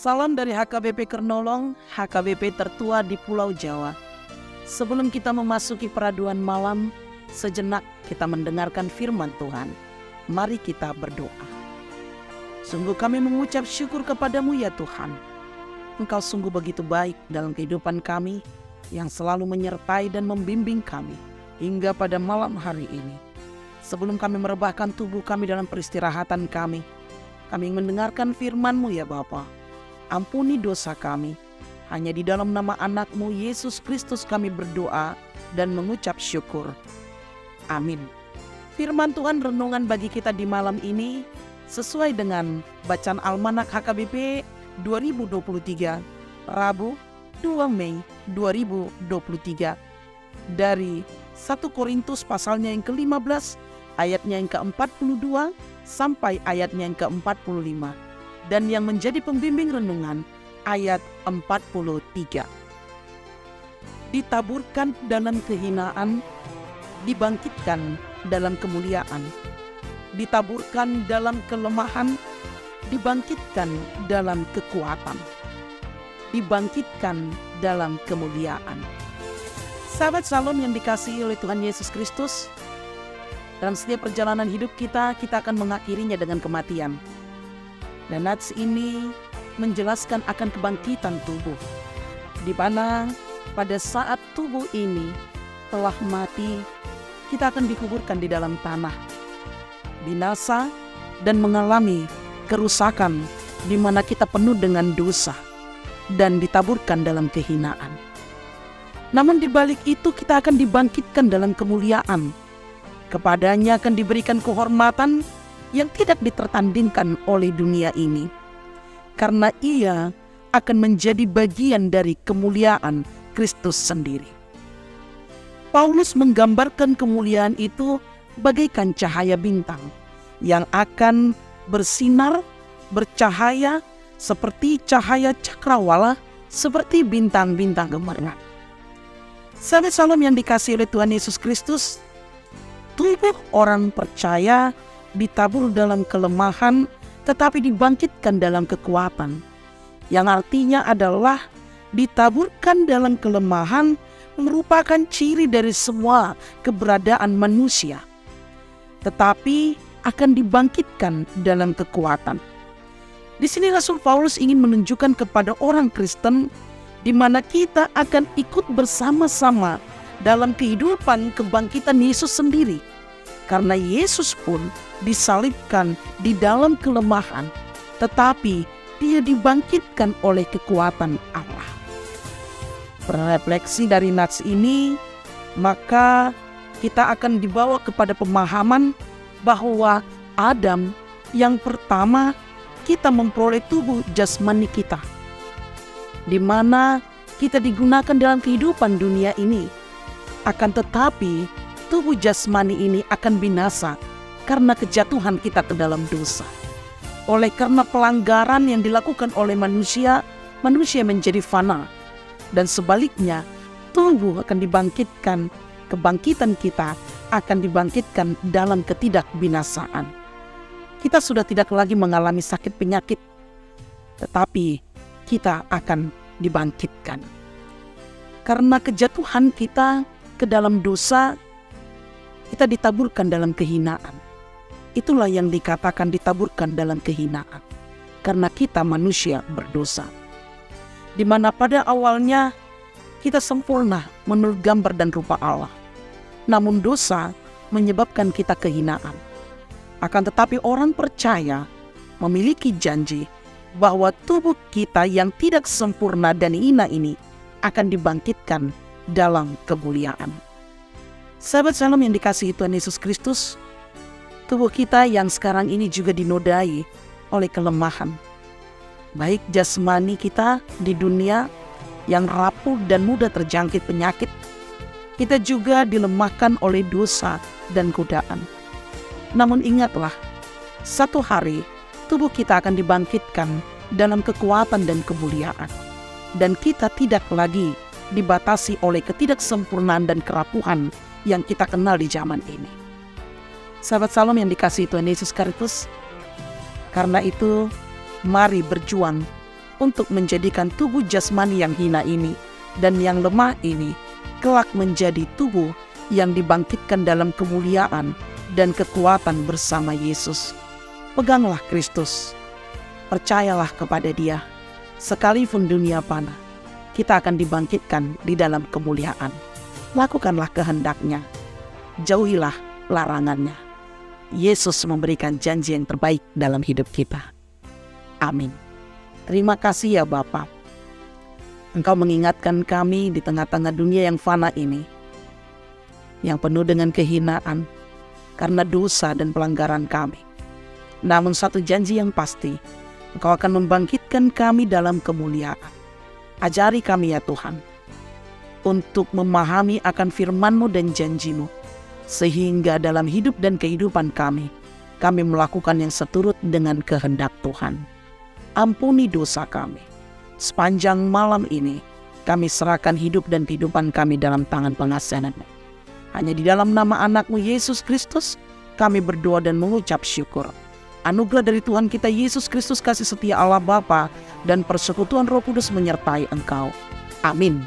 Salam dari HKBP Kernolong, HKBP tertua di Pulau Jawa. Sebelum kita memasuki peraduan malam, sejenak kita mendengarkan firman Tuhan. Mari kita berdoa. Sungguh kami mengucap syukur kepadamu ya Tuhan. Engkau sungguh begitu baik dalam kehidupan kami, yang selalu menyertai dan membimbing kami hingga pada malam hari ini. Sebelum kami merebahkan tubuh kami dalam peristirahatan kami mendengarkan firman-Mu ya Bapa. Ampuni dosa kami. Hanya di dalam nama anak-Mu Yesus Kristus kami berdoa dan mengucap syukur. Amin. Firman Tuhan renungan bagi kita di malam ini sesuai dengan bacaan Almanak HKBP 2023, Rabu 2 Mei 2023. Dari 1 Korintus pasalnya yang ke-15, ayatnya yang ke-42 sampai ayatnya yang ke-45. Dan yang menjadi pembimbing renungan ayat 43. Ditaburkan dalam kehinaan, dibangkitkan dalam kemuliaan. Ditaburkan dalam kelemahan, dibangkitkan dalam kekuatan. Dibangkitkan dalam kemuliaan. Sahabat Shalom yang dikasihi oleh Tuhan Yesus Kristus, dalam setiap perjalanan hidup kita akan mengakhirinya dengan kematian. Dan nats ini menjelaskan akan kebangkitan tubuh, di mana pada saat tubuh ini telah mati, kita akan dikuburkan di dalam tanah, binasa dan mengalami kerusakan, di mana kita penuh dengan dosa dan ditaburkan dalam kehinaan. Namun di balik itu kita akan dibangkitkan dalam kemuliaan. Kepadanya akan diberikan kehormatan yang tidak ditertandingkan oleh dunia ini, karena ia akan menjadi bagian dari kemuliaan Kristus sendiri. Paulus menggambarkan kemuliaan itu bagaikan cahaya bintang yang akan bersinar, bercahaya seperti cahaya cakrawala, seperti bintang-bintang gemerlap. Sahabat Shalom yang dikasihi oleh Tuhan Yesus Kristus, tubuh orang percaya ditabur dalam kelemahan, tetapi dibangkitkan dalam kekuatan. Yang artinya adalah ditaburkan dalam kelemahan merupakan ciri dari semua keberadaan manusia, tetapi akan dibangkitkan dalam kekuatan. Di sini Rasul Paulus ingin menunjukkan kepada orang Kristen di mana kita akan ikut bersama-sama dalam kehidupan kebangkitan Yesus sendiri. Karena Yesus pun disalibkan di dalam kelemahan, tetapi dia dibangkitkan oleh kekuatan Allah. Berefleksi dari nats ini, maka kita akan dibawa kepada pemahaman bahwa Adam yang pertama, kita memperoleh tubuh jasmani kita, di mana kita digunakan dalam kehidupan dunia ini. Akan tetapi tubuh jasmani ini akan binasa karena kejatuhan kita ke dalam dosa. Oleh karena pelanggaran yang dilakukan oleh manusia, manusia menjadi fana. Dan sebaliknya, tubuh akan dibangkitkan, kebangkitan kita akan dibangkitkan dalam ketidakbinasaan. Kita sudah tidak lagi mengalami sakit penyakit, tetapi kita akan dibangkitkan. Karena kejatuhan kita ke dalam dosa, kita ditaburkan dalam kehinaan. Itulah yang dikatakan ditaburkan dalam kehinaan. Karena kita manusia berdosa. Di mana pada awalnya kita sempurna menurut gambar dan rupa Allah. Namun dosa menyebabkan kita kehinaan. Akan tetapi orang percaya memiliki janji bahwa tubuh kita yang tidak sempurna dan hina ini akan dibangkitkan dalam kemuliaan. Sahabat Shalom yang dikasihi Tuhan Yesus Kristus, tubuh kita yang sekarang ini juga dinodai oleh kelemahan. Baik jasmani kita di dunia yang rapuh dan mudah terjangkit penyakit, kita juga dilemahkan oleh dosa dan godaan. Namun ingatlah, satu hari tubuh kita akan dibangkitkan dalam kekuatan dan kemuliaan. Dan kita tidak lagi dibatasi oleh ketidaksempurnaan dan kerapuhan yang kita kenal di zaman ini. Sahabat Shalom yang dikasihi Tuhan Yesus Kristus, karena itu mari berjuang untuk menjadikan tubuh jasmani yang hina ini dan yang lemah ini kelak menjadi tubuh yang dibangkitkan dalam kemuliaan dan kekuatan bersama Yesus. Peganglah Kristus, percayalah kepada Dia. Sekalipun dunia fana, kita akan dibangkitkan di dalam kemuliaan. Lakukanlah kehendak-Nya, jauhilah larangannya. Yesus memberikan janji yang terbaik dalam hidup kita. Amin. Terima kasih ya Bapa. Engkau mengingatkan kami di tengah-tengah dunia yang fana ini, yang penuh dengan kehinaan karena dosa dan pelanggaran kami. Namun satu janji yang pasti, Engkau akan membangkitkan kami dalam kemuliaan. Ajari kami ya Tuhan, untuk memahami akan firman-Mu dan janji-Mu, sehingga dalam hidup dan kehidupan kami melakukan yang seturut dengan kehendak Tuhan. Ampuni dosa kami. Sepanjang malam ini, kami serahkan hidup dan kehidupan kami dalam tangan pengasihan-Mu. Hanya di dalam nama anak-Mu Yesus Kristus, kami berdoa dan mengucap syukur. Anugerah dari Tuhan kita Yesus Kristus, kasih setia Allah Bapa, dan persekutuan Roh Kudus menyertai engkau. Amin.